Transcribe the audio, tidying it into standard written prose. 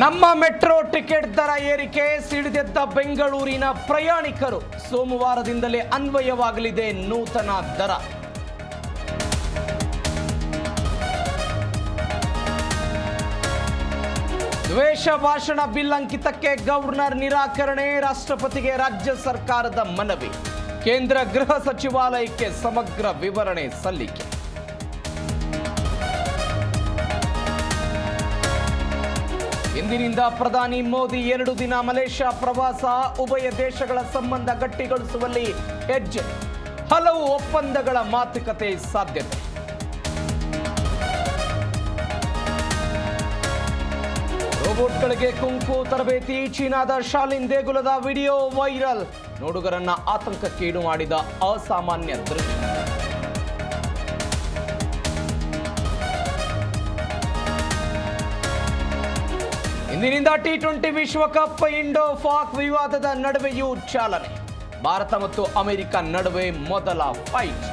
ನಮ್ಮ metro ticket ದರ ಏರಿಕೆ ಸಿಡಿದೆದ್ದ ಬೆಂಗಳೂರಿನ ಪ್ರಯಾಣಿಕರು. ಸೋಮವಾರದಿಂದಲೇ ಅನ್ವಯವಾಗಲಿದೆ ನೂತನ ದರ. ದ್ವೇಷ ಭಾಷಣ ಬಿಲ್ ಅಂಕಿತಕ್ಕೆ ಗವರ್ನರ್ ನಿರಾಕರಣೆ. ರಾಷ್ಟ್ರಪತಿಗೆ ರಾಜ್ಯ ಸರ್ಕಾರದ ಮನವಿ. ಕೇಂದ್ರ ಗೃಹ ಸಚಿವಾಲಯಕ್ಕೆ ಸಮಗ್ರ ವಿವರಣೆ ಸಲ್ಲಿಕೆ. ಇಂದಿನಿಂದ ಪ್ರಧಾನಿ ಮೋದಿ 2 ದಿನ ಮಲೇಷ್ಯಾ ಪ್ರವಾಸ. ಉಭಯ ದೇಶಗಳ ಸಂಬಂಧ ಗಟ್ಟಿಗೊಳಿಸುವಲ್ಲಿ ಹೆಜ್ಜೆ. ಹಲವು ಒಪ್ಪಂದಗಳ ಮಾತುಕತೆ ಸಾಧ್ಯತೆ. ರೋಬೋಟ್ಗಳಿಗೆ ಕುಂಕು ತರಬೇತಿ. ಚೀನಾದ ಶಾಲಿನ್ ದೇಗುಲದ ವಿಡಿಯೋ ವೈರಲ್. ನೋಡುಗರನ್ನ ಆತಂಕಕ್ಕೀಡು ಮಾಡಿದ ಅಸಾಮಾನ್ಯ ದೃಶ್ಯ. ಇಂದಿನಿಂದ T20 ವಿಶ್ವಕಪ್. ಇಂಡೋ-ಪಾಕ್ ವಿವಾದದ ನಡುವೆಯೂ ಚಾಲನೆ. ಭಾರತ ಮತ್ತು ಅಮೆರಿಕ ನಡುವೆ ಮೊದಲ ಫೈಟ್.